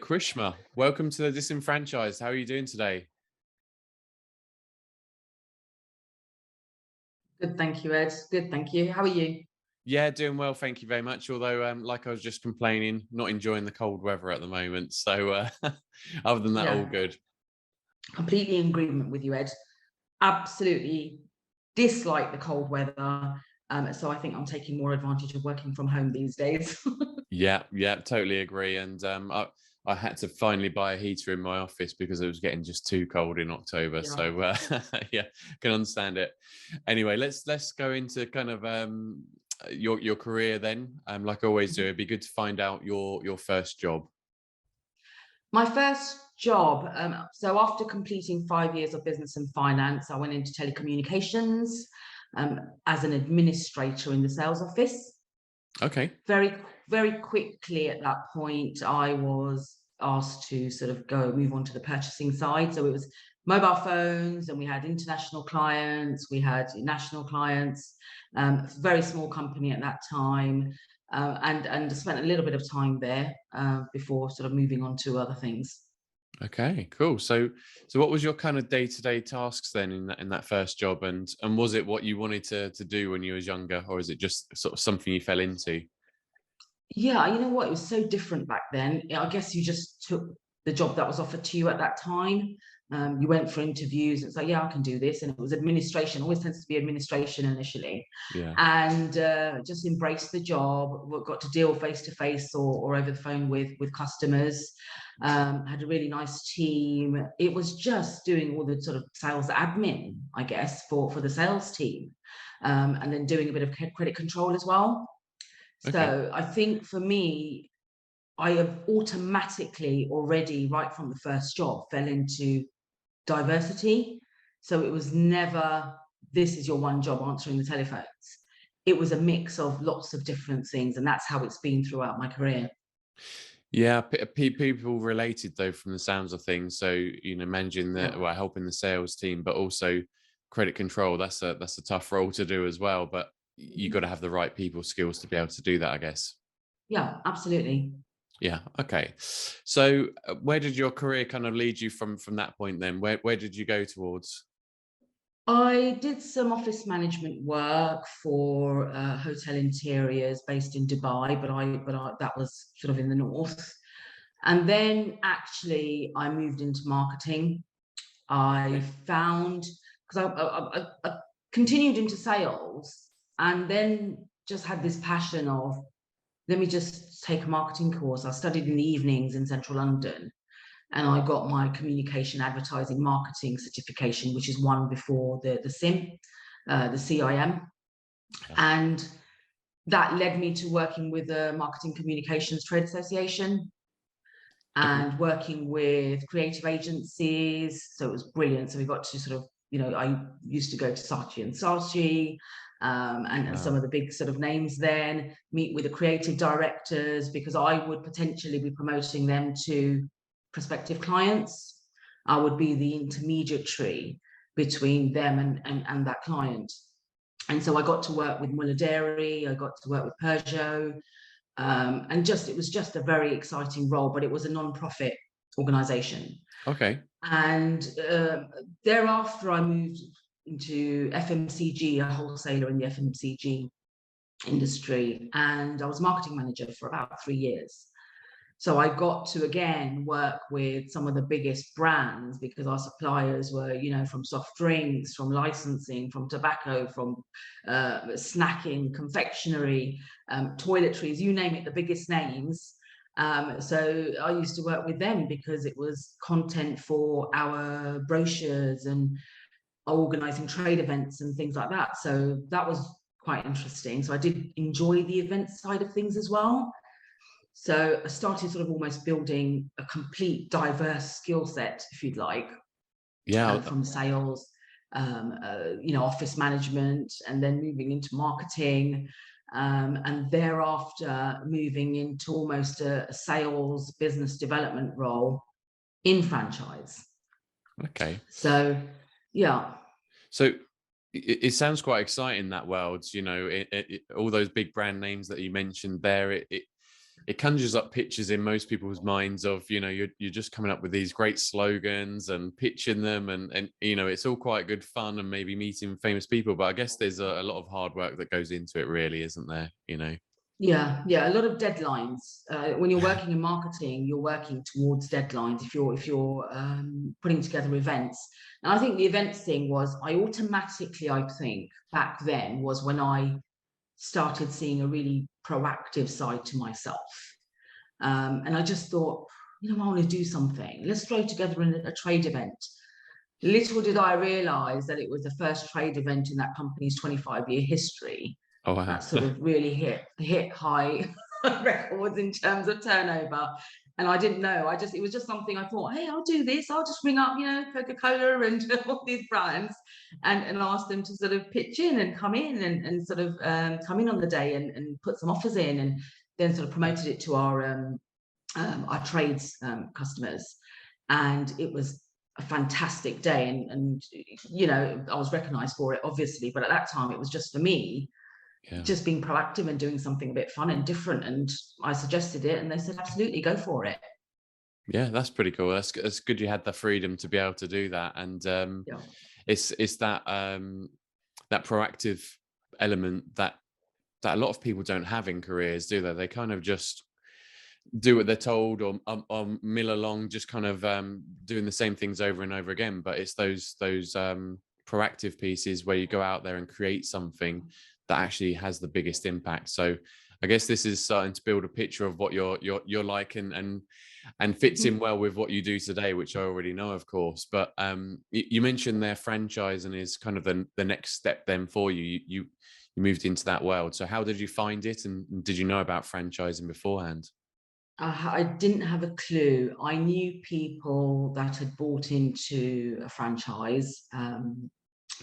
Krishma, welcome to the Disenfranchised. How are you doing today? Good, thank you, Ed. Good, thank you. How are you? Yeah, doing well, thank you very much. Although, like I was just complaining, not enjoying the cold weather at the moment. So, other than that, all Yeah, good. completely in agreement with you, Ed. Absolutely dislike the cold weather. So I think I'm taking more advantage of working from home these days. Yeah, yeah, totally agree. And I had to finally buy a heater in my office because it was getting just too cold in October. Yeah. So, yeah, can understand it. Anyway, let's go into kind of your career then. Like I always do, it'd be good to find out your first job. My first job, so after completing 5 years of business and finance, I went into telecommunications as an administrator in the sales office. Okay. Very, very quickly at that point, I was asked to sort of move on to the purchasing side. So it was mobile phones, and we had international clients, we had national clients, very small company at that time, and spent a little bit of time there before sort of moving on to other things. Okay, cool. So what was your kind of day-to-day tasks then in that first job, and was it what you wanted to do when you was younger, or is it just sort of something you fell into? Yeah, you know what? It was so different back then. I guess you just took the job that was offered to you at that time. You went for interviews. It's like, yeah, I can do this, and it was administration. Always tends to be administration initially, Yeah. and just embraced the job. Got to deal face to face or over the phone with customers. Had a really nice team. It was just doing all the sort of sales admin, I guess, for the sales team, and then doing a bit of credit control as well. Okay. So I think for me, I have automatically already, right from the first job, fell into diversity. So it was never, this is your one job answering the telephones. It was a mix of lots of different things. And that's how it's been throughout my career. Yeah, people related though from the sounds of things. So, managing Yeah. helping the sales team, but also credit control. That's a tough role to do as well. But you got to have the right people skills to be able to do that, I guess. Yeah, absolutely. Yeah. Okay. So, where did your career kind of lead you from that point then? Where did you go towards? I did some office management work for hotel interiors based in Dubai, but that was sort of in the north. And then actually, I moved into marketing. I Okay. found because I continued into sales, and then just had this passion of, let me just take a marketing course. I studied in the evenings in central London, and I got my communication advertising marketing certification, which is one before the CIM, the CIM, Yeah. and that led me to working with the Marketing Communications Trade Association Okay. and working with creative agencies. So it was brilliant. So we got to sort of, I used to go to Saatchi and Saatchi, and some Wow. of the big sort of names then, meet with the creative directors, because I would potentially be promoting them to prospective clients. I would be the intermediary between them and that client. And so I got to work with Muller Dairy, I got to work with Peugeot, and just it was just a very exciting role, but it was a non-profit organization. Okay. And thereafter, I moved into FMCG, a wholesaler in the FMCG industry, and I was marketing manager for about 3 years. So I got to again work with some of the biggest brands, because our suppliers were, from soft drinks, from licensing, from tobacco, from snacking, confectionery, toiletries, you name it, the biggest names. So I used to work with them because it was content for our brochures and organizing trade events and things like that. So that was quite interesting. So I did enjoy the event side of things as well. So I started sort of almost building a complete diverse skill set, if you'd like, Yeah. from sales, office management, and then moving into marketing, and thereafter moving into almost a sales business development role in franchise. Okay. So, yeah. So it sounds quite exciting, that world. All those big brand names that you mentioned there. it conjures up pictures in most people's minds of, you're just coming up with these great slogans and pitching them, and it's all quite good fun and maybe meeting famous people, but I guess there's a lot of hard work that goes into it, really, isn't there? Yeah, a lot of deadlines. When you're working in marketing, you're working towards deadlines. If you're putting together events, and I think the events thing was, I think back then was when I started seeing a really proactive side to myself, and I just thought, I want to do something. Let's throw together a trade event. Little did I realise that it was the first trade event in that company's 25-year history. Oh, wow. That sort of really hit high records in terms of turnover. And I didn't know. It was just something I thought, hey, I'll do this. I'll just ring up, Coca-Cola and all these brands and ask them to sort of pitch in and come in and sort of come in on the day and put some offers in, and then sort of promoted it to our trades customers. And it was a fantastic day. And I was recognized for it, obviously, but at that time it was just for me. Yeah. Just being proactive and doing something a bit fun and different. And I suggested it and they said, absolutely, go for it. Yeah, that's pretty cool. That's good you had the freedom to be able to do that. And it's that that proactive element that a lot of people don't have in careers, do they? They kind of just do what they're told or mill along, just kind of doing the same things over and over again. But it's those proactive pieces where you go out there and create something that actually has the biggest impact. So I guess this is starting to build a picture of what you're like and fits in well with what you do today, which I already know, of course. But you mentioned their franchising is kind of the next step then for you. You moved into that world. So how did you find it, and did you know about franchising beforehand? I didn't have a clue. I knew people that had bought into a franchise,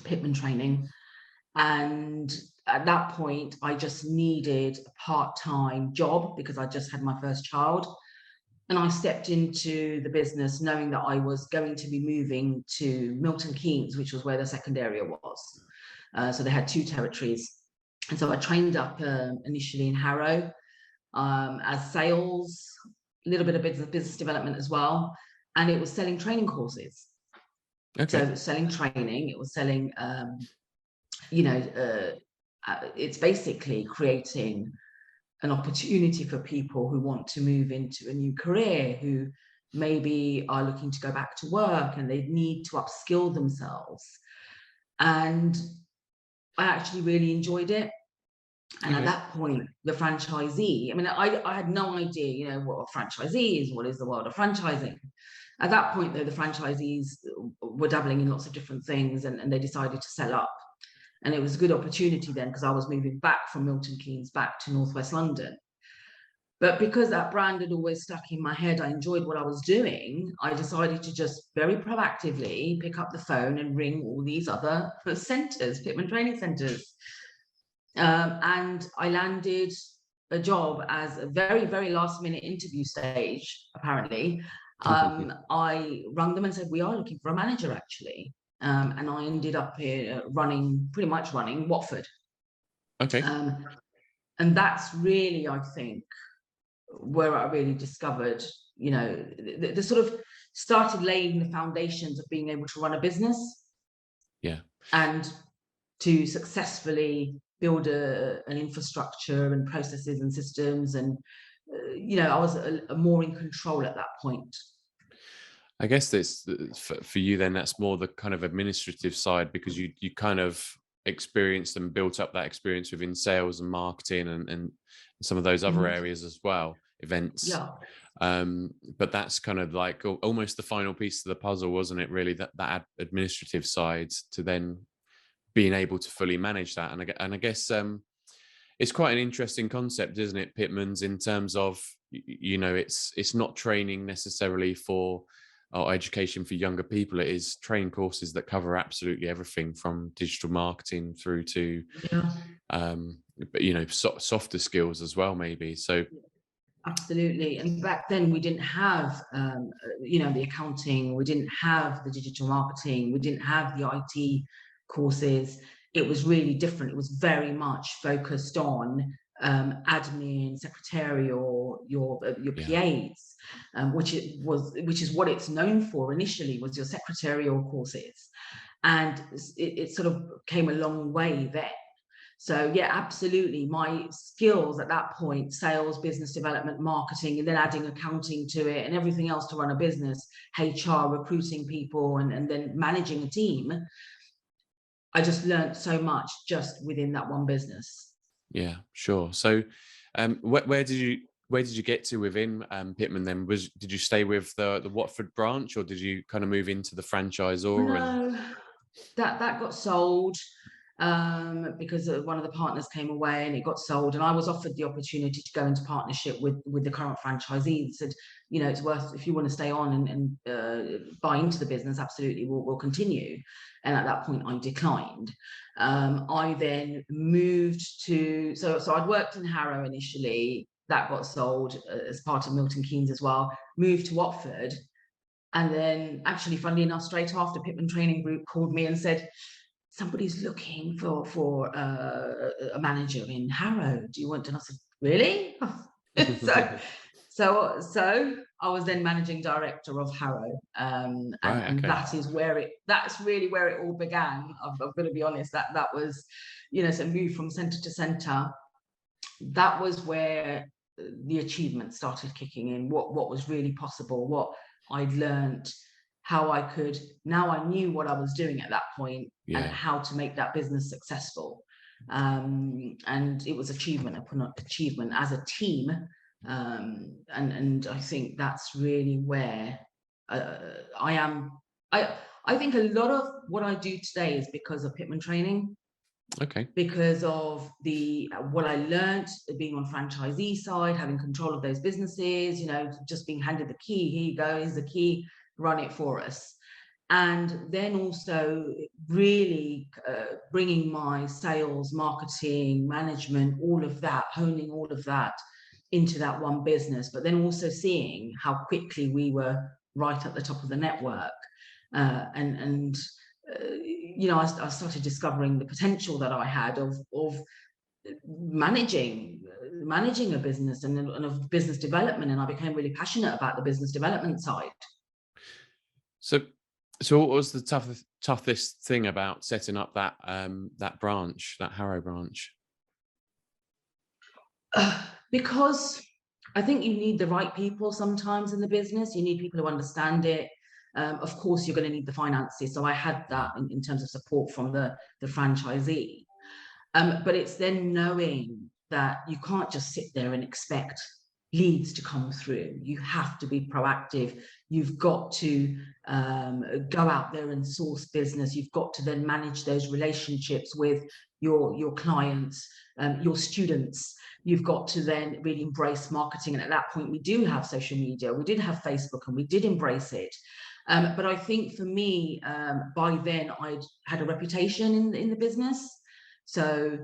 Pitman Training, and at that point I just needed a part-time job because I just had my first child, and I stepped into the business knowing that I was going to be moving to Milton Keynes, which was where the second area was. So they had 2 territories, and so I trained up initially in Harrow as sales, a little bit of business development as well, and it was selling training courses. Okay. So it was selling training, it was selling it's basically creating an opportunity for people who want to move into a new career, who maybe are looking to go back to work and they need to upskill themselves. And I actually really enjoyed it. And at that point, the franchisee, I had no idea, what a franchisee is, what is the world of franchising. At that point, though, the franchisees were dabbling in lots of different things, and they decided to sell up. And it was a good opportunity then, because I was moving back from Milton Keynes back to Northwest London. But because that brand had always stuck in my head, I enjoyed what I was doing, I decided to just very proactively pick up the phone and ring all these other centres, Pitman Training Centres. And I landed a job as a very, very last minute interview stage, apparently. I rang them and said, we are looking for a manager, actually. And I ended up here pretty much running Watford. Okay. And that's really, I think, where I really discovered, the sort of started laying the foundations of being able to run a business. Yeah. And to successfully build an infrastructure and processes and systems. And, I was more in control at that point. I guess this for you then, that's more the kind of administrative side, because you kind of experienced and built up that experience within sales and marketing and some of those other areas as well, events. Yeah. But that's kind of like almost the final piece of the puzzle, wasn't it, really, that administrative side to then being able to fully manage that. And I guess it's quite an interesting concept, isn't it, Pitman's, in terms of, it's not training necessarily for or education for younger people. It is training courses that cover absolutely everything from digital marketing through to, softer skills as well, maybe. So. Absolutely. And back then we didn't have, the accounting, we didn't have the digital marketing, we didn't have the IT courses. It was really different. It was very much focused on admin, secretarial, your PAs, which is what it's known for initially, was your secretarial courses, and it sort of came a long way there. So yeah, absolutely. My skills at that point, sales, business development, marketing, and then adding accounting to it and everything else to run a business, HR, recruiting people, and then managing a team. I just learned so much just within that one business. Yeah, sure. So where did you get to within Pitman then? Did you stay with the Watford branch, or did you kind of move into the franchisor? No, that got sold. Because one of the partners came away and it got sold, and I was offered the opportunity to go into partnership with the current franchisee. He said, it's worth, if you want to stay on and buy into the business, absolutely, we'll continue. And at that point I declined. I then moved to, so I'd worked in Harrow initially, that got sold as part of Milton Keynes as well, moved to Watford, and then actually, funnily enough, straight after, Pitman Training Group called me and said, somebody's looking for a manager in Harrow. Do you want to? And I said, really? so I was then managing director of Harrow, and okay. that's really where it all began. I've got to be honest. That was, so move from centre to centre. That was where the achievement started kicking in. What was really possible. What I'd learned. How I could, now I knew what I was doing at that point, and how to make that business successful. And it was achievement upon achievement as a team. And I think that's really where I am. I think a lot of what I do today is because of Pitman Training. Okay. Because of what I learned being on franchisee side, having control of those businesses, just being handed the key. Here you go, here's the key. Run it for us. And then also really bringing my sales, marketing, management, all of that, honing all of that into that one business, but then also seeing how quickly we were right at the top of the network. I started discovering the potential that I had of managing a business and of business development, and I became really passionate about the business development side. So what was the toughest thing about setting up that branch, that Harrow branch? Because I think you need the right people sometimes in the business. You need people who understand it. Of course, you're going to need the finances. So I had that in terms of support from the franchisee. But it's then knowing that you can't just sit there and expect leads to come through. You have to be proactive. You've got to go out there and source business. You've got to then manage those relationships with your clients, your students. You've got to then really embrace marketing. And at that point, we do have social media. We did have Facebook, and we did embrace it. But I think for me, by then, I'd had a reputation in the business. So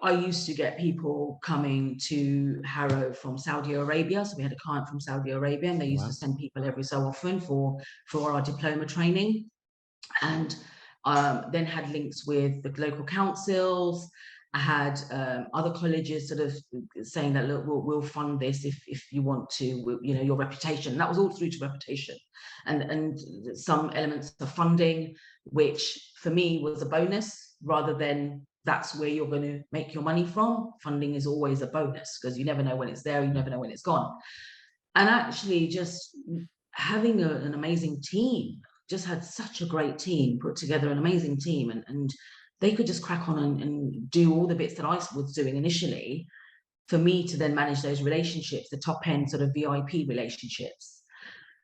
I used to get people coming to Harrow from Saudi Arabia. So we had a client from Saudi Arabia, and they used to send people every so often for our diploma training, and then had links with the local councils. I had other colleges sort of saying that, look, we'll fund this if you want to, your reputation. And that was all through to reputation, and some elements of funding, which for me was a bonus rather than that's where you're going to make your money from. Funding is always a bonus because you never know when it's there, you never know when it's gone. And actually just having an amazing team, just had such a great team, put together an amazing team, and they could just crack on and do all the bits that I was doing initially, for me to then manage those relationships, the top end sort of VIP relationships.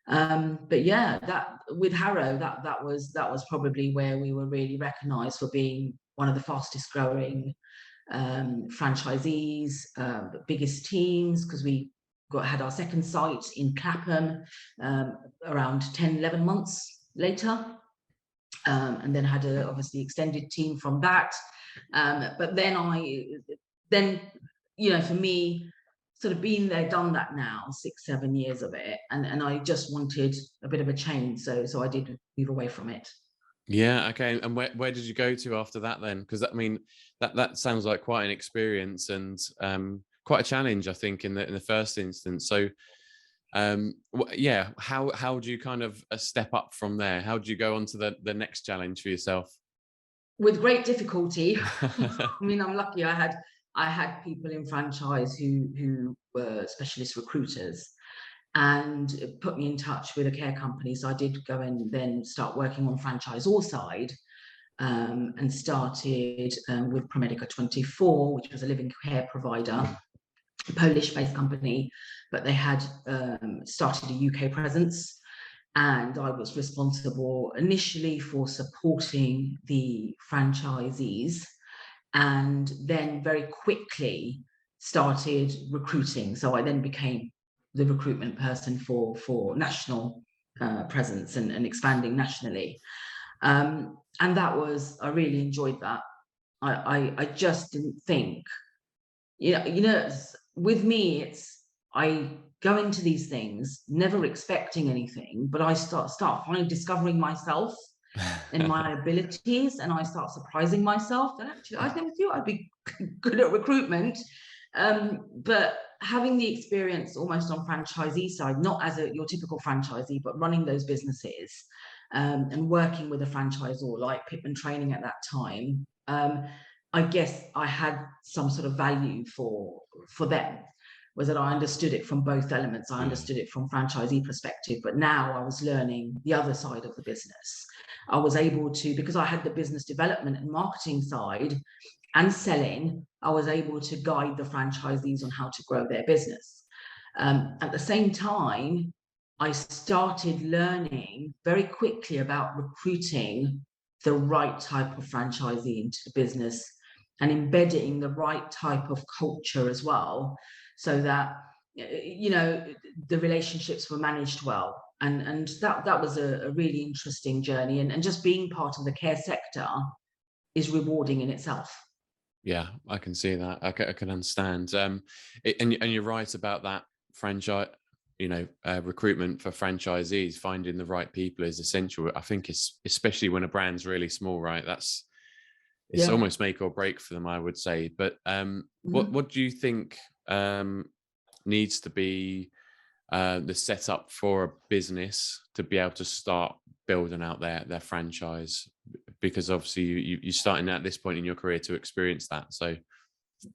But yeah, that with Harrow, that was probably where we were really recognized for being one of the fastest growing franchisees, the biggest teams, because we had our second site in Clapham around 10-11 months later, and then had a obviously extended team from that. But then for me, sort of been there, done that now, 6-7 years of it, and I just wanted a bit of a change, so I did move away from it. Yeah. Okay. And where did you go to after that then? Because I mean, that sounds like quite an experience and quite a challenge, I think, in the first instance. So yeah, how do you kind of step up from there? How do you go on to the next challenge for yourself? With great difficulty. I mean, I'm lucky. I had people in franchise who were specialist recruiters and put me in touch with a care company. So I did go and then start working on franchisor side, and started with Promedica 24, which was a living care provider, a Polish-based company, but they had started a UK presence. And I was responsible initially for supporting the franchisees, and then very quickly started recruiting. So I then became the recruitment person for national presence and expanding nationally. And I really enjoyed that. I just didn't think, with me, I go into these things never expecting anything, but I start finally discovering myself and my abilities, and I start surprising myself that actually I never thought I'd be good at recruitment. But having the experience almost on franchisee side, not as your typical franchisee, but running those businesses, and working with a franchisor like Pittman Training at that time, I guess I had some sort of value for them, was that I understood it from both elements. I understood it from franchisee perspective, but now I was learning the other side of the business. I was able to, because I had the business development and marketing side and selling, I was able to guide the franchisees on how to grow their business. At the same time, I started learning very quickly about recruiting the right type of franchisee into the business and embedding the right type of culture as well, so that the relationships were managed well. And that was a really interesting journey, and just being part of the care sector is rewarding in itself. Yeah, I can see that. I can understand. And you're right about that franchise. Recruitment for franchisees, finding the right people is essential. I think it's especially when a brand's really small, right? It's Yeah. almost make or break for them, I would say. But what do you think needs to be the setup for a business to be able to start building out their franchise? Because obviously you're starting at this point in your career to experience that. So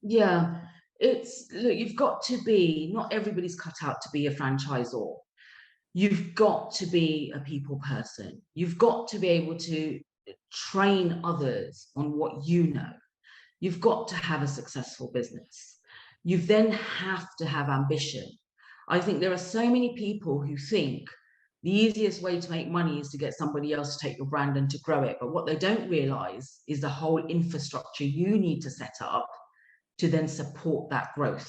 Yeah, look, you've got to be, not everybody's cut out to be a franchisor. You've got to be a people person. You've got to be able to train others on what you know. You've got to have a successful business. You then have to have ambition. I think there are so many people who think the easiest way to make money is to get somebody else to take your brand and to grow it. But what they don't realize is the whole infrastructure you need to set up to then support that growth.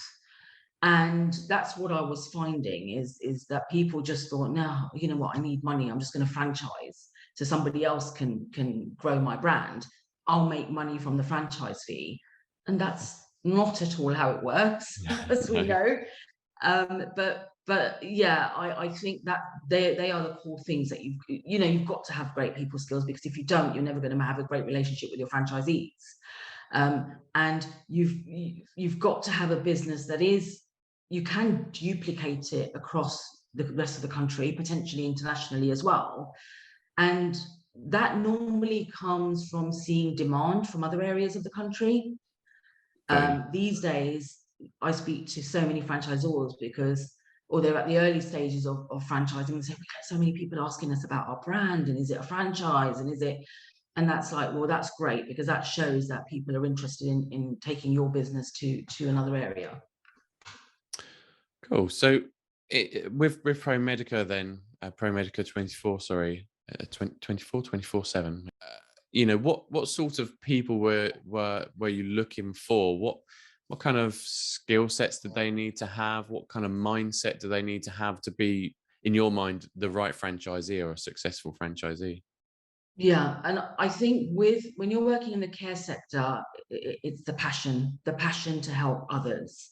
And that's what I was finding is that people just thought, no, you know what, I need money, I'm just going to franchise so somebody else can grow my brand. I'll make money from the franchise fee. And that's not at all how it works, as we know. But yeah, I think that they are the core things that you've got to have great people skills, because if you don't, you're never going to have a great relationship with your franchisees. And you've got to have a business that you can duplicate it across the rest of the country, potentially internationally as well. And that normally comes from seeing demand from other areas of the country. These days, I speak to so many franchisors or they're at the early stages of franchising, and say, we get so many people asking us about our brand, and is it a franchise, and that's like, well, that's great, because that shows that people are interested in taking your business to another area. Cool. So with Promedica then, Promedica 24, sorry, 24/7. What sort of people were you looking for? What kind of skill sets did they need to have? What kind of mindset do they need to have to be, in your mind, the right franchisee or a successful franchisee? Yeah, and I think when you're working in the care sector, it's the passion to help others,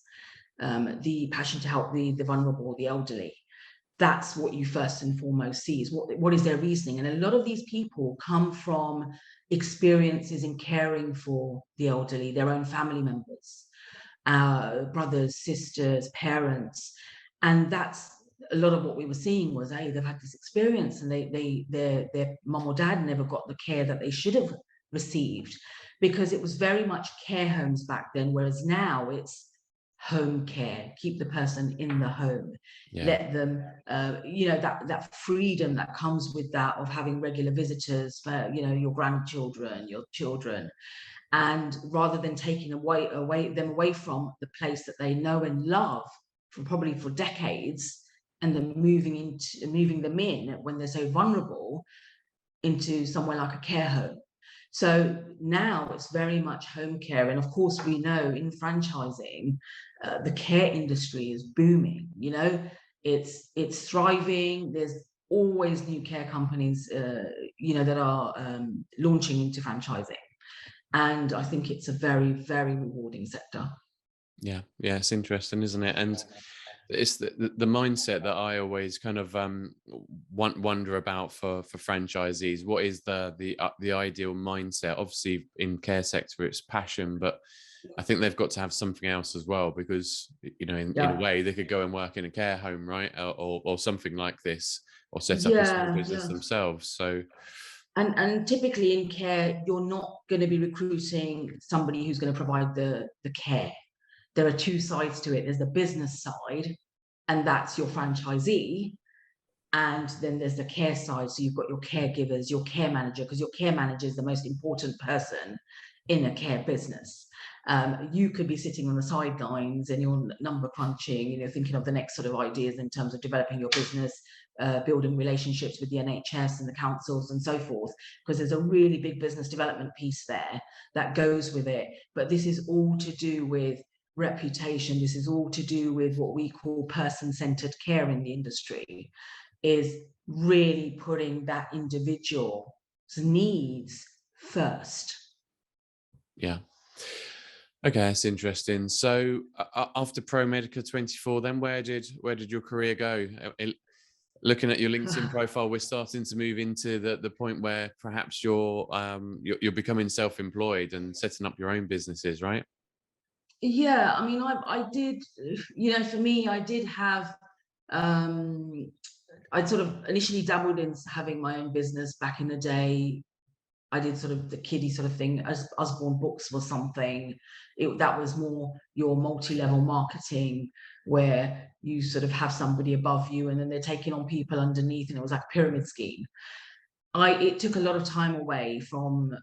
the passion to help the vulnerable, the elderly. that's what you first and foremost see, is what is their reasoning. And a lot of these people come from experiences in caring for the elderly, their own family members, brothers, sisters, parents. And that's a lot of what we were seeing was, hey, they've had this experience and their mum or dad never got the care that they should have received, because it was very much care homes back then, whereas now it's home care. Keep the person in the home. Yeah. Let them, that freedom that comes with that, of having regular visitors for, your grandchildren, your children. And rather than taking them away from the place that they know and love probably for decades, and then moving them in when they're so vulnerable into somewhere like a care home. So now it's very much home care. And of course, we know in franchising, the care industry is booming. It's thriving. There's always new care companies, that are launching into franchising. And I think it's a very, very rewarding sector. Yeah, it's interesting, isn't it? And it's the mindset that I always kind of wonder about for franchisees. What is the ideal mindset? Obviously, in care sector, it's passion, but I think they've got to have something else as well, because in a way they could go and work in a care home, right, or something like this, or set up a small business themselves. So. And typically in care, you're not going to be recruiting somebody who's going to provide the care. There are two sides to it. There's the business side, and that's your franchisee. And then there's the care side. So you've got your caregivers, your care manager, because your care manager is the most important person in a care business. You could be sitting on the sidelines and you're number crunching, thinking of the next sort of ideas in terms of developing your business, building relationships with the NHS and the councils and so forth, because there's a really big business development piece there that goes with it. But this is all to do with reputation. This is all to do with what we call person-centered care in the industry, is really putting that individual's needs first. Yeah. Okay, that's interesting. So after Pro Medica 24, then where did your career go? Looking at your LinkedIn profile, we're starting to move into the point where perhaps you're becoming self-employed and setting up your own businesses, right? Yeah, I mean, I did, for me, I did have, I'd sort of initially dabbled in having my own business back in the day. I did sort of the kiddie sort of thing. As Usborne Books was something, that was more your multi-level marketing, where you sort of have somebody above you and then they're taking on people underneath, and it was like a pyramid scheme. It took a lot of time away from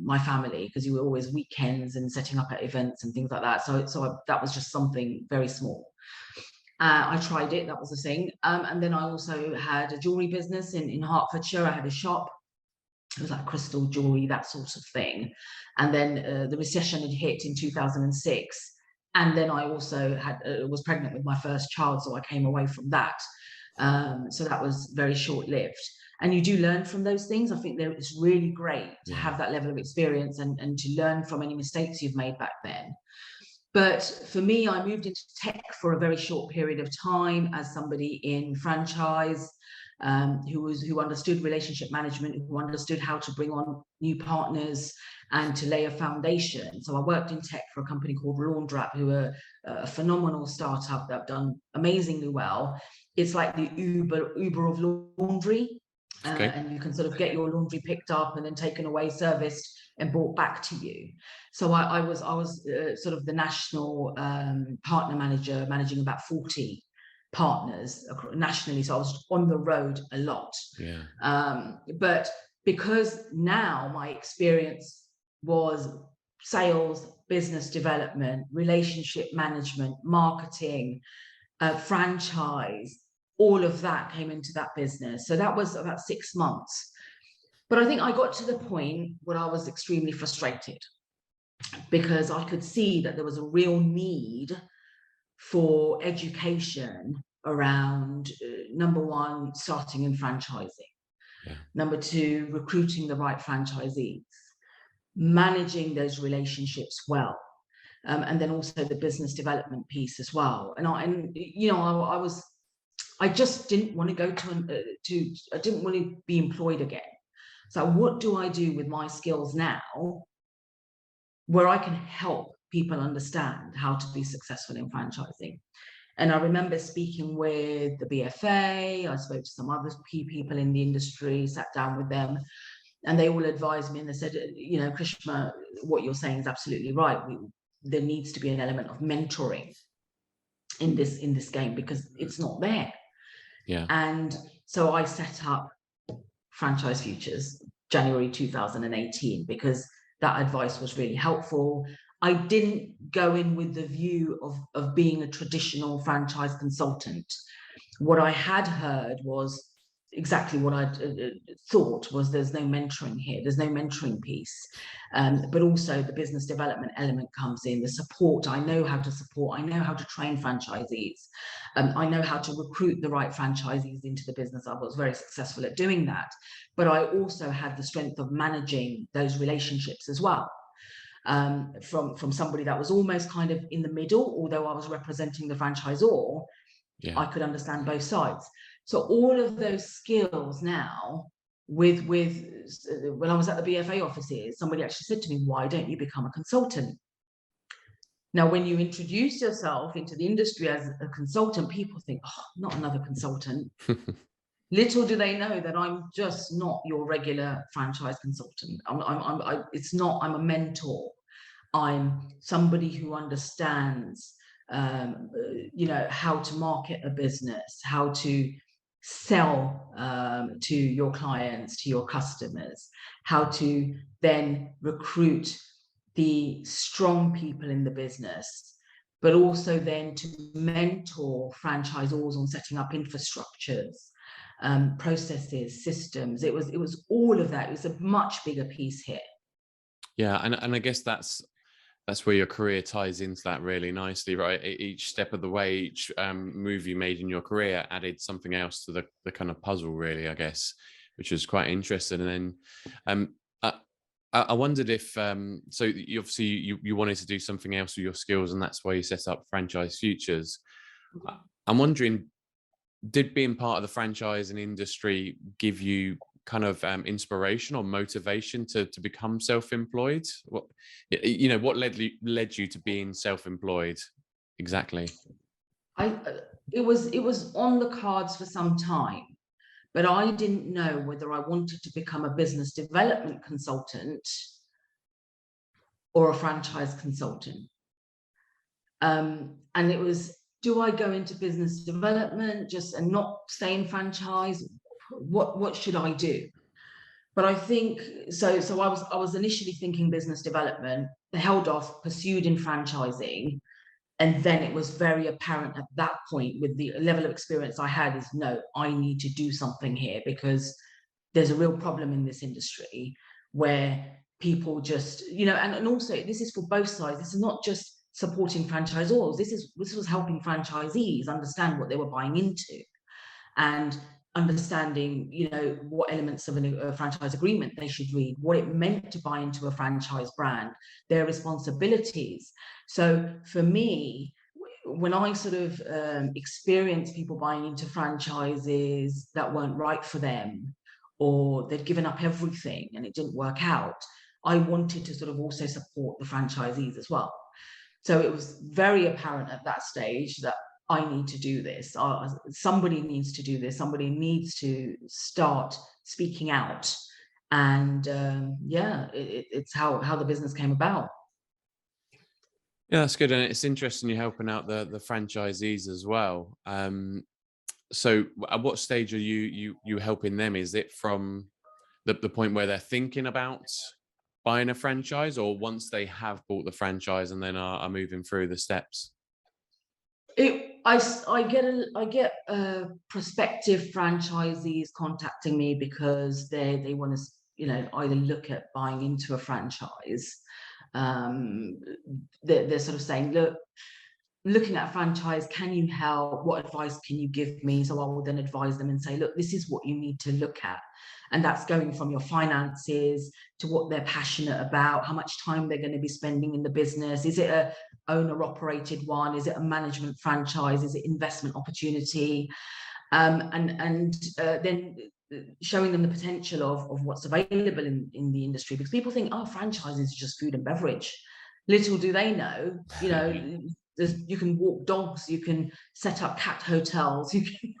my family, because you were always weekends and setting up at events and things like that. So that was just something very small. I tried it, that was the thing. And then I also had a jewelry business in Hertfordshire. I had a shop. It was like crystal jewelry, that sort of thing. And then the recession had hit in 2006. And then I also was pregnant with my first child, so I came away from that. So that was very short-lived. And you do learn from those things. I think it's really great to have that level of experience and to learn from any mistakes you've made back then. But for me, I moved into tech for a very short period of time as somebody in franchise, who understood relationship management, who understood how to bring on new partners and to lay a foundation. So I worked in tech for a company called Laundrap, who are a phenomenal startup that have done amazingly well. It's like the Uber of laundry. Okay. And you can sort of get your laundry picked up and then taken away, serviced, and brought back to you. So I was sort of the national partner manager, managing about 40 partners nationally. So I was on the road a lot. But because now my experience was sales, business development, relationship management, marketing, franchise, all of that came into that business. So that was about 6 months. But I think I got to the point where I was extremely frustrated, because I could see that there was a real need for education around, number one, starting and franchising. Number two, recruiting the right franchisees, managing those relationships well. And then also the business development piece as well. And I was I just didn't want to go I didn't want to be employed again. So what do I do with my skills now where I can help people understand how to be successful in franchising? And I remember speaking with the BFA, I spoke to some other key people in the industry, sat down with them, and they all advised me and they said, you know, Krishma, what you're saying is absolutely right. There needs to be an element of mentoring in this game because it's not there. Yeah. And so I set up Franchise Futures January 2018 because that advice was really helpful. I didn't go in with the view of being a traditional franchise consultant. What I had heard was exactly what I thought was there's no mentoring here, there's no mentoring piece. But also the business development element comes in, the support. I know how to support, I know how to train franchisees. I know how to recruit the right franchisees into the business. I was very successful at doing that. But I also had the strength of managing those relationships as well. From somebody that was almost kind of in the middle, although I was representing the franchisor, I could understand both sides. So all of those skills now, with when I was at the BFA offices, somebody actually said to me, why don't you become a consultant? Now, when you introduce yourself into the industry as a consultant, people think, oh, not another consultant. Little do they know that I'm just not your regular franchise consultant. I'm a mentor. I'm somebody who understands, you know, how to market a business, how to sell to your clients, to your customers, how to then recruit the strong people in the business, but also then to mentor franchisors on setting up infrastructures, processes, systems. It was all of that. It was a much bigger piece here. Yeah, and I guess that's where your career ties into that really nicely, right? Each step of the way, each move you made in your career added something else to the kind of puzzle, really, I guess, which was quite interesting. And then I wondered if, so you obviously you wanted to do something else with your skills, and that's why you set up Franchise Futures. I'm wondering, did being part of the franchising industry give you kind of inspiration or motivation to become self-employed? What, you know, what led you to being self-employed exactly? It was on the cards for some time, but I didn't know whether I wanted to become a business development consultant or a franchise consultant. And it was, do I go into business development and not stay in franchise? What should I do? But I think so I was initially thinking business development, held off, pursued in franchising, and then it was very apparent at that point, with the level of experience I had, is no, I need to do something here, because there's a real problem in this industry where people just, you know, and also this is for both sides. This is not just supporting franchisors. This was helping franchisees understand what they were buying into, and understanding, you know, what elements of a franchise agreement they should read, what it meant to buy into a franchise brand, their responsibilities. So for me, when I sort of experienced people buying into franchises that weren't right for them, or they'd given up everything and it didn't work out, I wanted to sort of also support the franchisees as well. So it was very apparent at that stage that I need to do this. Somebody needs to do this. Somebody needs to start speaking out. And it's how the business came about. Yeah, that's good. And it's interesting you're helping out the franchisees as well. So at what stage are you helping them? Is it from the point where they're thinking about buying a franchise, or once they have bought the franchise and then are moving through the steps? I get prospective franchisees contacting me because they want to, you know, either look at buying into a franchise. They're sort of saying, look, looking at a franchise, can you help? What advice can you give me? So I will then advise them and say, look, this is what you need to look at. And that's going from your finances to what they're passionate about, how much time they're going to be spending in the business. Is it a owner operated one? Is it a management franchise? Is it investment opportunity? and then showing them the potential of what's available in the industry, because people think, oh, franchise is just food and beverage. Little do they know, you know, you can walk dogs, you can set up cat hotels, you can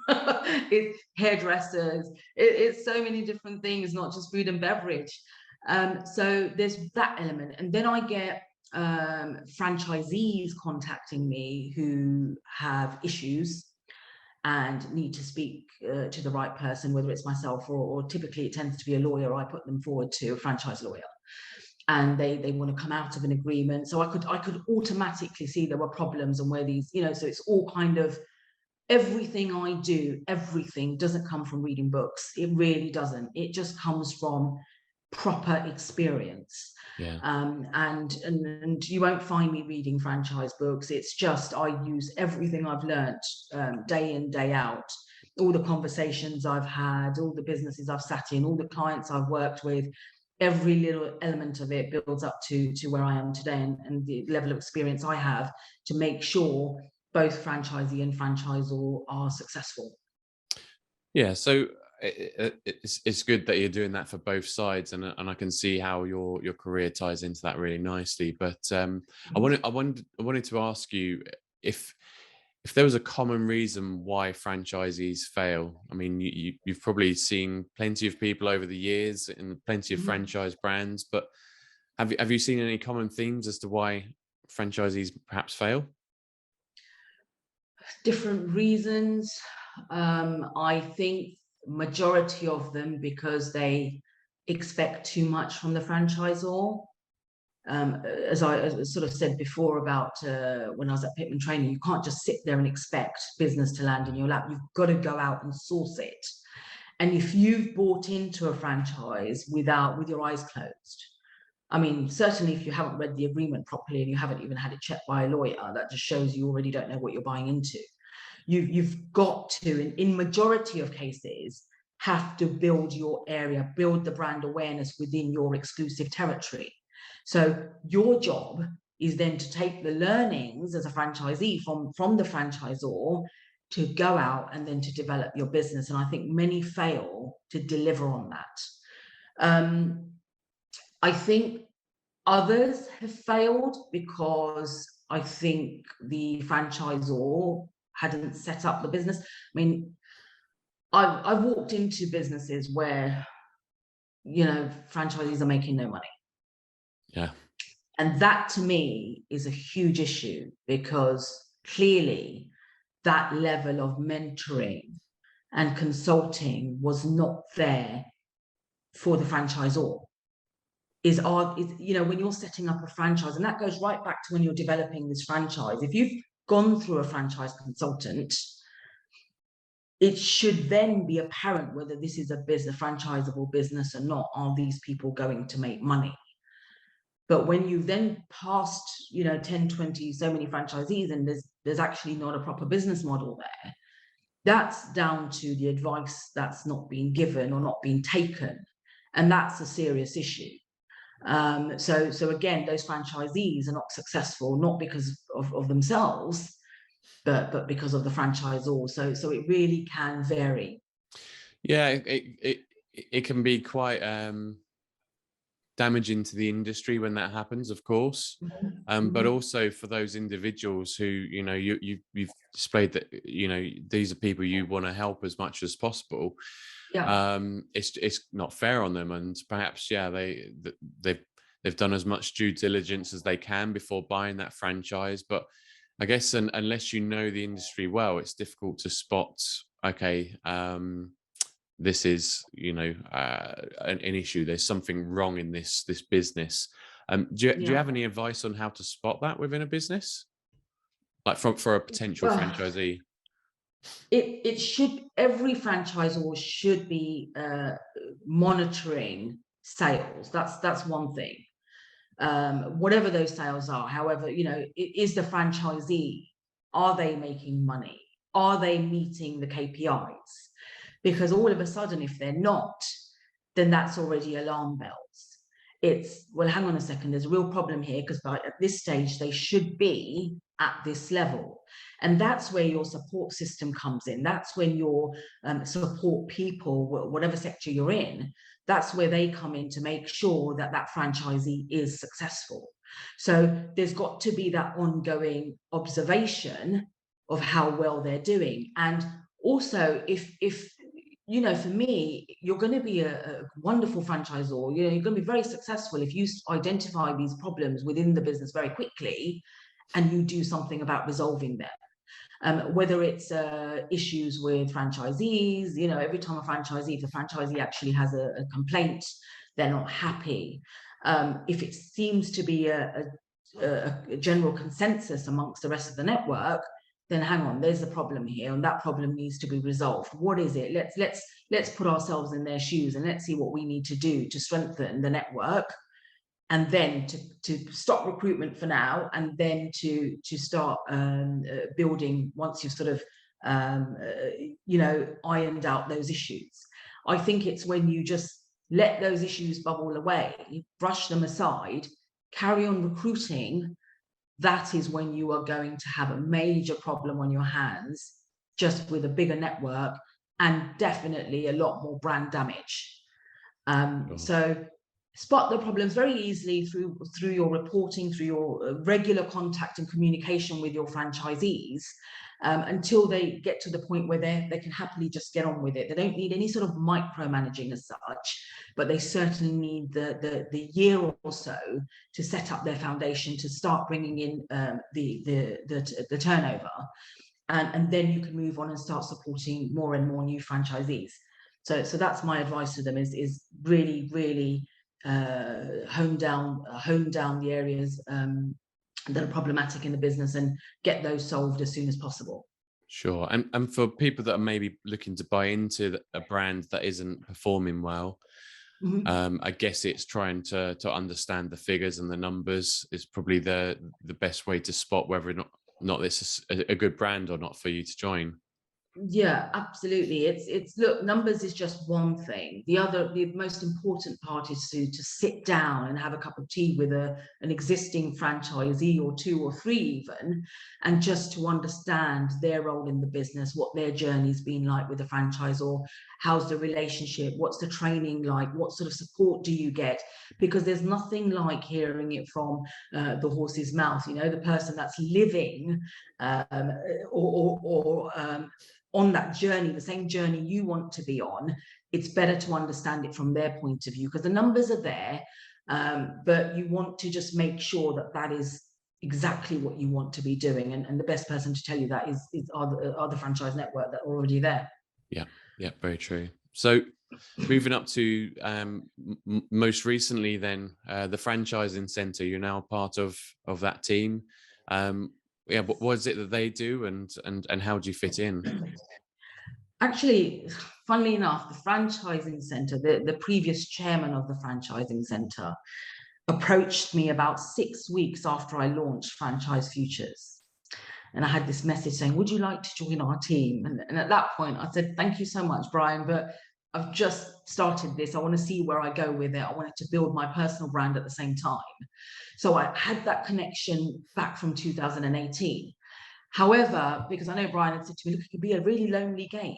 it's hairdressers, it's so many different things, not just food and beverage. So there's that element. And then I get franchisees contacting me who have issues and need to speak to the right person, whether it's myself or typically it tends to be a lawyer. I put them forward to a franchise lawyer, and they want to come out of an agreement. So I could automatically see there were problems and where these, you know, so it's all kind of, everything I do, everything doesn't come from reading books. It really doesn't. It just comes from proper experience. Yeah. And you won't find me reading franchise books. It's just, I use everything I've learnt day in, day out, all the conversations I've had, all the businesses I've sat in, all the clients I've worked with. Every little element of it builds up to where I am today, and the level of experience I have to make sure both franchisee and franchisor are successful. Yeah, so it's good that you're doing that for both sides, and I can see how your career ties into that really nicely. But I wanted to ask you if there was a common reason why franchisees fail. I mean, you've probably seen plenty of people over the years and plenty of franchise brands, but have you seen any common themes as to why franchisees perhaps fail? Different reasons. I think majority of them because they expect too much from the franchisor. As I sort of said before about when I was at Pitman Training, you can't just sit there and expect business to land in your lap. You've got to go out and source it. And if you've bought into a franchise with your eyes closed, I mean, certainly if you haven't read the agreement properly and you haven't even had it checked by a lawyer, that just shows you already don't know what you're buying into. You've got to, in majority of cases, have to build your area, build the brand awareness within your exclusive territory. So your job is then to take the learnings as a franchisee from the franchisor to go out and then to develop your business. And I think many fail to deliver on that. I think others have failed because I think the franchisor hadn't set up the business. I mean, I've walked into businesses where, you know, franchisees are making no money. Yeah. And that to me is a huge issue, because clearly that level of mentoring and consulting was not there for the franchisor. Is you know, when you're setting up a franchise, and that goes right back to when you're developing this franchise, if you've gone through a franchise consultant, it should then be apparent whether this is a franchisable business or not. Are these people going to make money? But when you've then passed, you know, 10, 20, so many franchisees, and there's actually not a proper business model there, that's down to the advice that's not being given or not being taken. And that's a serious issue. So again, those franchisees are not successful, not because of themselves, but because of the franchisor. So it really can vary. Yeah, it can be quite damaging to the industry when that happens, of course. But also for those individuals who, you know, you've displayed that, you know, these are people you want to help as much as possible. Yeah. It's not fair on them, and perhaps they've done as much due diligence as they can before buying that franchise. But I guess unless you know the industry well, it's difficult to spot, okay, this is, you know, an issue. There's something wrong in this business. Do you have any advice on how to spot that within a business, like for a potential franchisee? Every franchisor should be monitoring sales. That's one thing. Whatever those sales are, however, you know, is the franchisee, are they making money? Are they meeting the KPIs? Because all of a sudden, if they're not, then that's already alarm bells. It's, well, hang on a second, there's a real problem here, because at this stage they should be at this level. And that's where your support system comes in. That's when your support people, whatever sector you're in, that's where they come in to make sure that that franchisee is successful. So there's got to be that ongoing observation of how well they're doing. And also, if you know, for me, you're going to be a wonderful franchisor. You know, you're going to be very successful if you identify these problems within the business very quickly and you do something about resolving them. Whether it's issues with franchisees, you know, every time a franchisee, if the franchisee actually has a complaint, they're not happy. If it seems to be a general consensus amongst the rest of the network, then hang on, there's a problem here, and that problem needs to be resolved. What is it? Let's put ourselves in their shoes and let's see what we need to do to strengthen the network, and then to stop recruitment for now, and then to start building once you've sort of you know, ironed out those issues. I think it's when you just let those issues bubble away, brush them aside, carry on recruiting, that is when you are going to have a major problem on your hands, just with a bigger network and definitely a lot more brand damage. So spot the problems very easily through your reporting, through your regular contact and communication with your franchisees, until they get to the point where they can happily just get on with it. They don't need any sort of micromanaging as such, but they certainly need the year or so to set up their foundation, to start bringing in the turnover, and then you can move on and start supporting more and more new franchisees. So that's my advice to them, is really hone down the areas that are problematic in the business and get those solved as soon as possible. Sure. And for people that are maybe looking to buy into a brand that isn't performing well, I guess it's trying to understand the figures and the numbers is probably the best way to spot whether or not this is a good brand or not for you to join. Yeah, absolutely. It's look, numbers is just one thing. The most important part is to sit down and have a cup of tea with an existing franchisee, or two or three even, and just to understand their role in the business, what their journey's been like with the franchisor, how's the relationship, what's the training like, what sort of support do you get? Because there's nothing like hearing it from the horse's mouth, you know, the person that's living or on that journey, the same journey you want to be on. It's better to understand it from their point of view, because the numbers are there, but you want to just make sure that that is exactly what you want to be doing, and the best person to tell you that are the franchise network that are already there. Yeah, very true. So moving up to most recently then, the franchising center, you're now part of that team. Yeah, what is it that they do, and how do you fit in? Actually, funnily enough, the franchising center, the previous chairman of the franchising center, approached me about 6 weeks after I launched Franchise Futures. And I had this message saying, would you like to join our team? And at that point, I said, thank you so much, Brian, but I've just started this. I want to see where I go with it. I wanted to build my personal brand at the same time. So I had that connection back from 2018. However, because I know Brian had said to me, look, it could be a really lonely game.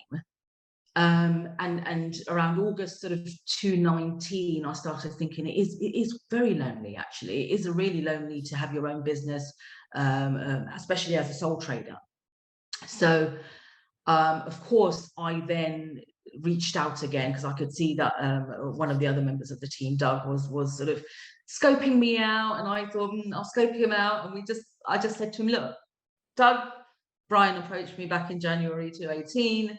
And around August sort of 2019, I started thinking it is very lonely, actually. It is really lonely to have your own business, especially as a sole trader. So, of course, I then reached out again, because I could see that one of the other members of the team, Doug, was sort of scoping me out, and I thought, I'll scope him out. And I just said to him, look, Doug, Brian approached me back in January 2018.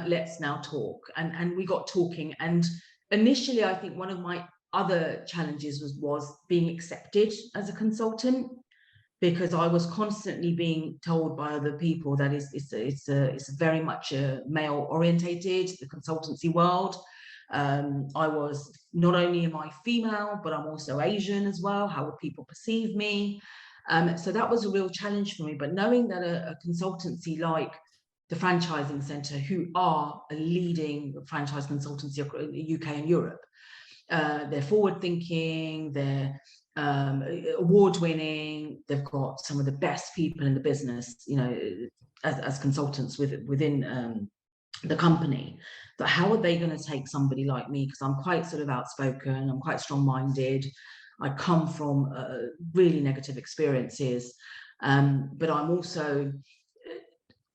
Let's now talk. And we got talking. And initially, I think one of my other challenges was being accepted as a consultant, because I was constantly being told by other people that it's very much a male orientated, the consultancy world. I was, not only am I female, but I'm also Asian as well. How would people perceive me? So that was a real challenge for me. But knowing that a consultancy like the Franchising Centre, who are a leading franchise consultancy across the UK and Europe, they're forward thinking, they're award-winning. They've got some of the best people in the business, you know, as consultants within the company. But how are they going to take somebody like me? Because I'm quite sort of outspoken, I'm quite strong-minded. I come from really negative experiences, but I'm also,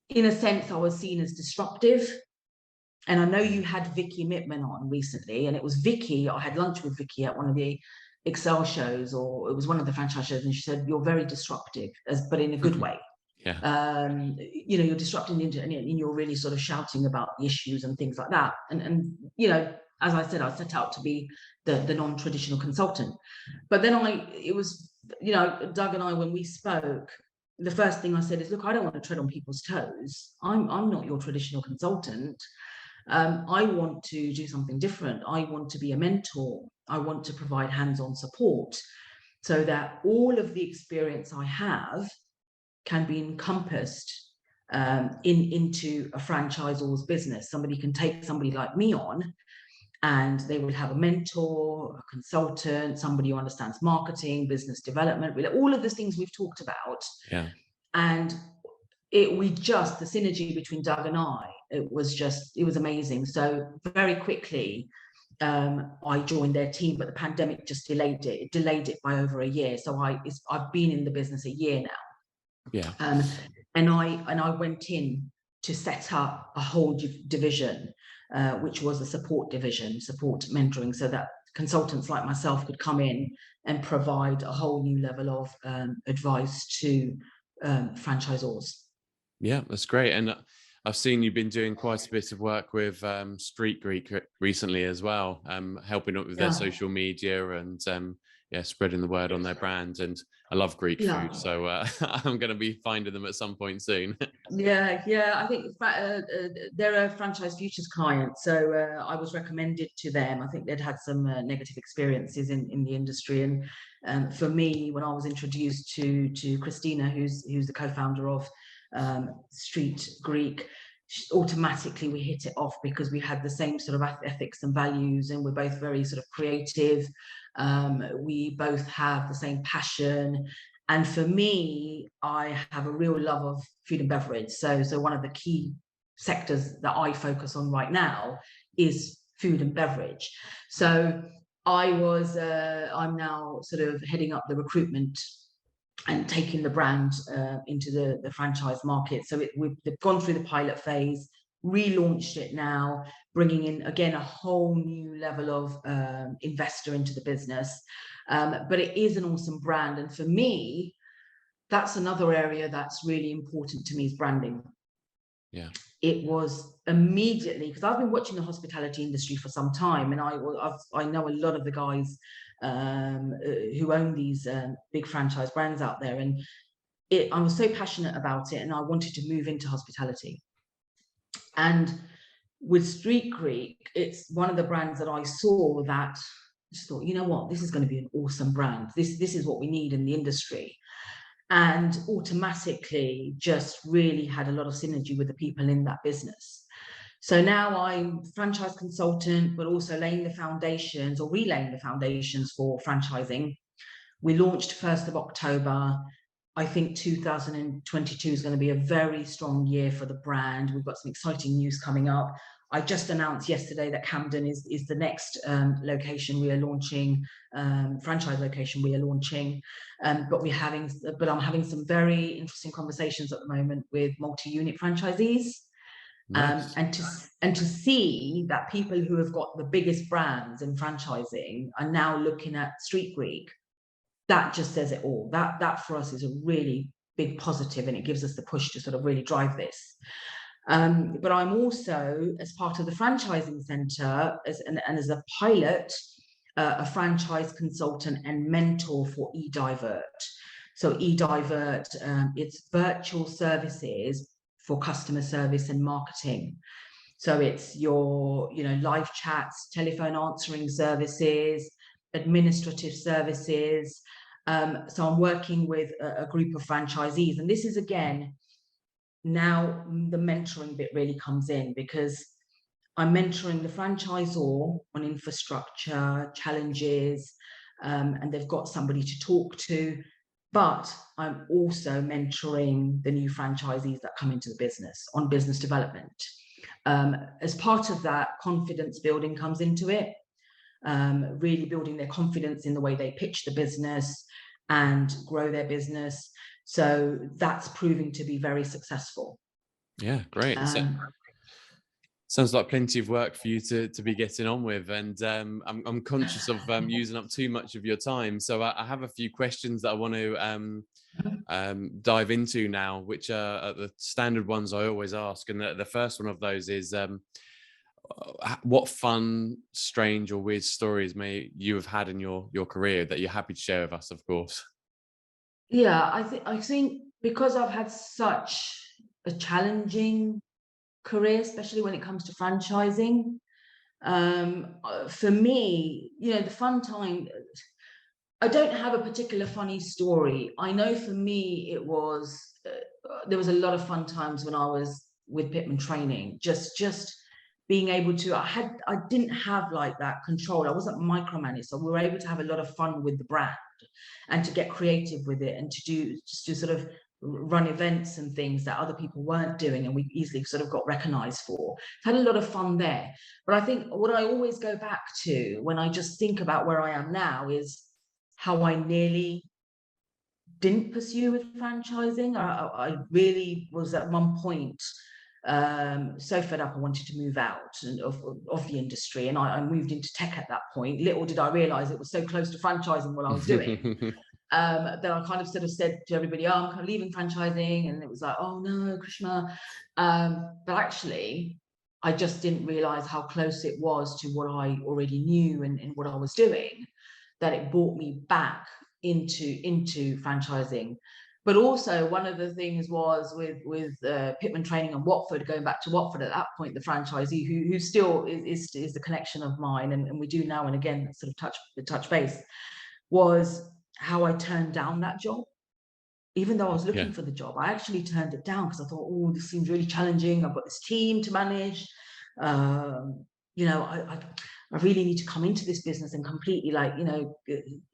in a sense, I was seen as disruptive. And I know you had Vicky Mittman on recently, and it was Vicky. I had lunch with Vicky at one of the Excel shows, or it was one of the franchise shows, and she said, "You're very disruptive, but in a good way." Yeah. You know, you're disrupting the internet, and you're really sort of shouting about the issues and things like that. And you know, as I said, I set out to be the non-traditional consultant. But then it was, you know, Doug and I, when we spoke, the first thing I said is, look, I don't want to tread on people's toes. I'm not your traditional consultant. I want to do something different. I want to be a mentor. I want to provide hands-on support so that all of the experience I have can be encompassed into a franchisor's business. Somebody can take somebody like me on, and they will have a mentor, a consultant, somebody who understands marketing, business development, all of the things we've talked about. Yeah. And the synergy between Doug and I, it was amazing. So very quickly, I joined their team, but the pandemic just delayed it. It delayed it by over a year. So I've been in the business a year now. Yeah. And I went in to set up a whole division, which was a support division, support mentoring, so that consultants like myself could come in and provide a whole new level of advice to franchisors. Yeah, that's great. And I've seen you've been doing quite a bit of work with Street Greek recently as well, helping up with their social media and spreading the word on their brand. And I love Greek food, so I'm going to be finding them at some point soon. I think they're a Franchise Futures client, so I was recommended to them. I think they'd had some negative experiences in the industry, and for me, when I was introduced to Christina, who's the co-founder of Street Greek, automatically we hit it off because we had the same sort of ethics and values, and we're both very sort of creative. We both have the same passion. And for me, I have a real love of food and beverage. So one of the key sectors that I focus on right now is food and beverage. So I'm now sort of heading up the recruitment and taking the brand into the franchise market. So we've gone through the pilot phase, relaunched it now, bringing in, again, a whole new level of investor into the business. But it is an awesome brand. And for me, that's another area that's really important to me, is branding. Yeah. It was immediately, because I've been watching the hospitality industry for some time, and I know a lot of the guys who own these big franchise brands out there, and I was so passionate about it, and I wanted to move into hospitality. And with Street Greek, it's one of the brands that I saw that I just thought, you know what, this is going to be an awesome brand. This is what we need in the industry. And automatically just really had a lot of synergy with the people in that business. So now I'm franchise consultant, but also laying the foundations, or relaying the foundations, for franchising. We launched 1st of October. I think 2022 is going to be a very strong year for the brand. We've got some exciting news coming up. I just announced yesterday that Camden is the next location we are launching, franchise location we are launching. But I'm having some very interesting conversations at the moment with multi-unit franchisees. Nice. And to see that people who have got the biggest brands in franchising are now looking at Street Greek, that just says it all. That for us is a really big positive, and it gives us the push to sort of really drive this. But I'm also, as part of the franchising centre, as a pilot, a franchise consultant and mentor for eDivert. So eDivert, it's virtual services for customer service and marketing. So it's your, live chats, telephone answering services, administrative services. So I'm working with a group of franchisees, and this is, again, now the mentoring bit really comes in, because I'm mentoring the franchisor on infrastructure, challenges, and they've got somebody to talk to. But I'm also mentoring the new franchisees that come into the business on business development. As part of that, confidence building comes into it, really building their confidence in the way they pitch the business and grow their business. So that's proving to be very successful. Yeah, great. Sounds like plenty of work for you to be getting on with, and I'm conscious of using up too much of your time. So I have a few questions that I want to dive into now, which are the standard ones I always ask. And the first one of those is, what fun, strange, or weird stories may you have had in your career that you're happy to share with us, of course? Yeah, I think because I've had such a challenging career, especially when it comes to franchising, for me, the fun time, I don't have a particular funny story. I know for me it was there was a lot of fun times when I was with Pitman Training, just being able to, I didn't have like that control. I wasn't micromanaged, so we were able to have a lot of fun with the brand and to get creative with it, and to sort of run events and things that other people weren't doing, and we easily sort of got recognized for. Had a lot of fun there. But I think what I always go back to when I just think about where I am now is how I nearly didn't pursue with franchising. I really was at one point so fed up I wanted to move out of the industry, and I moved into tech at that point. Little did I realize it was so close to franchising what I was doing. That I kind of sort of said to everybody, oh, I'm kind of leaving franchising, and it was like, oh no, Krishma. But actually, I just didn't realize how close it was to what I already knew and what I was doing, that it brought me back into franchising. But also one of the things was with Pitman Training and Watford, going back to Watford at that point, the franchisee who still is the connection of mine, and we do now and again sort of touch base, was how I turned down that job. Even though I was looking for the job, I actually turned it down because I thought, oh, this seems really challenging. I've got this team to manage. I really need to come into this business and completely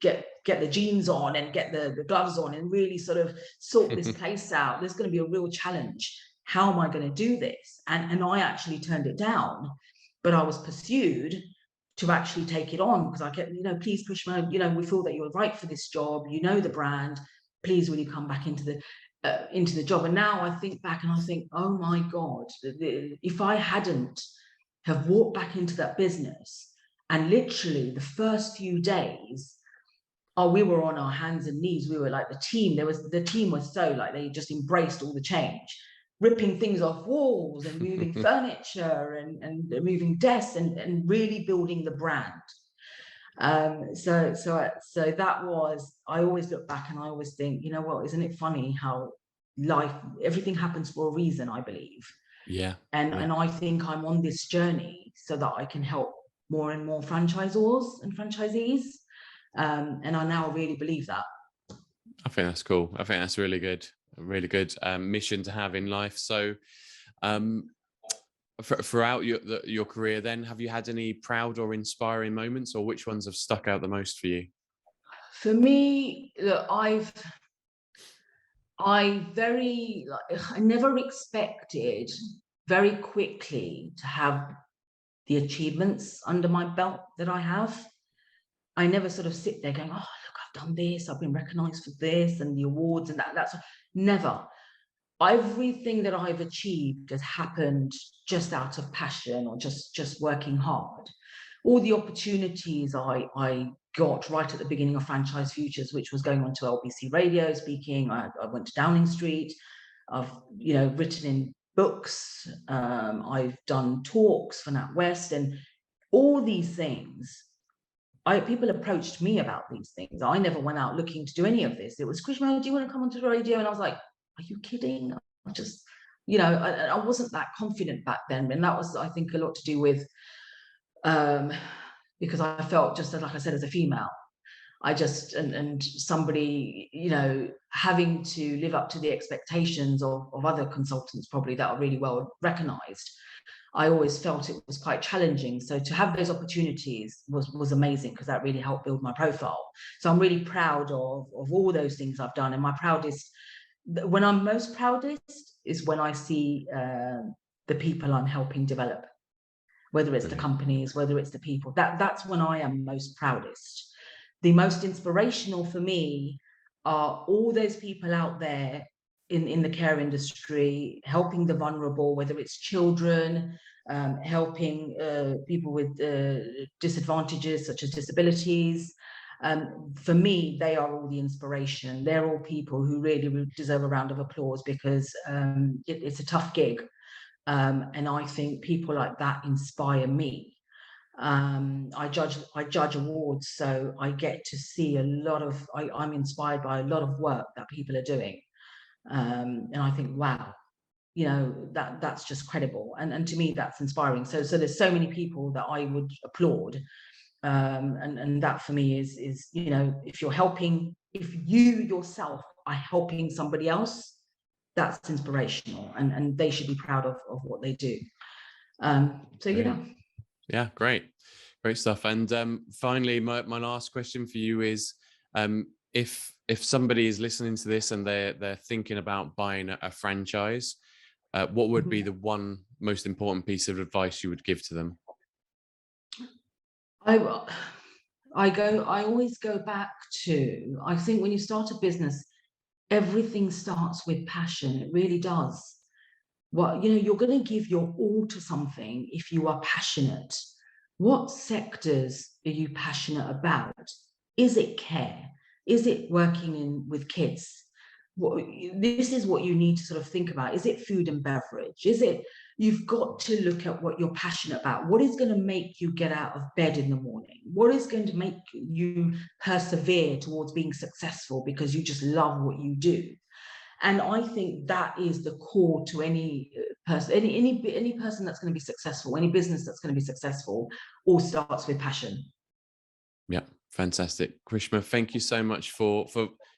get the jeans on and get the gloves on and really sort of sort this place out. There's going to be a real challenge. How am I going to do this? And I actually turned it down, but I was pursued to actually take it on because I kept, please Krishma, we feel that you're right for this job. The brand. Please, will you come back into the job? And now I think back and I think, oh my God, if I hadn't have walked back into that business, and literally the first few days, we were on our hands and knees. We were like the team. The team was so like they just embraced all the change, ripping things off walls and moving furniture and moving desks and really building the brand. So that was, I always look back and I always think, isn't it funny how everything happens for a reason, I believe. Yeah. And I think I'm on this journey so that I can help more and more franchisors and franchisees. And I now really believe that. I think that's cool. I think that's really good mission to have in life. So throughout your career then, have you had any proud or inspiring moments, or which ones have stuck out the most for you? For me, look, I never expected very quickly to have the achievements under my belt that I have. I never sort of sit there going, oh, look, I've done this, I've been recognized for this and the awards and that's never. Everything that I've achieved has happened just out of passion or just working hard. All the opportunities I got right at the beginning of Franchise Futures, which was going on to LBC Radio speaking. I went to Downing Street. I've written in books. I've done talks for NatWest, and all these things. People approached me about these things. I never went out looking to do any of this. It was, Krishma, do you want to come onto the radio? And I was like, are you kidding? I just, I wasn't that confident back then. And that was, I think, a lot to do with because I felt, just like I said, as a female, I just, and somebody, having to live up to the expectations of other consultants probably that are really well recognized. I always felt it was quite challenging. So to have those opportunities was amazing, because that really helped build my profile. So I'm really proud of all those things I've done. And my proudest, when I'm most proudest, is when I see the people I'm helping develop, whether it's the companies, whether it's the people. That's when I am most proudest. The most inspirational for me are all those people out there in the care industry, helping the vulnerable, whether it's children, helping people with disadvantages such as disabilities. For me, they are all the inspiration. They're all people who really deserve a round of applause, because it's a tough gig. And I think people like that inspire me. I judge awards, so I get to see a lot of, I'm inspired by a lot of work that people are doing. And I think, wow, you know, that's just credible. And to me, that's inspiring. So there's so many people that I would applaud. And that for me is, you know, if you yourself are helping somebody else, that's inspirational, and they should be proud of what they do. So yeah. Yeah, great stuff. And finally, my last question for you is, if somebody is listening to this and they're thinking about buying a franchise, what would be the one most important piece of advice you would give to them? I always go back to, I think when you start a business, everything starts with passion. It really does. Well, you know, you're going to give your all to something if you are passionate. What sectors are you passionate about? Is it care? Is it working with kids? This is what you need to sort of think about. Is it food and beverage? You've got to look at what you're passionate about. What is going to make you get out of bed in the morning? What is going to make you persevere towards being successful because you just love what you do? And I think that is the core to any person, any person that's going to be successful, any business that's going to be successful, all starts with passion. Yeah, fantastic. Krishma, thank you so much for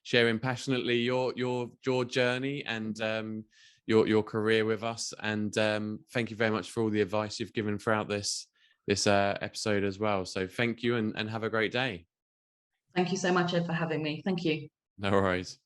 sharing passionately your journey and your career with us. And thank you very much for all the advice you've given throughout this episode as well. So thank you, and have a great day. Thank you so much, Ed, for having me. Thank you. No worries.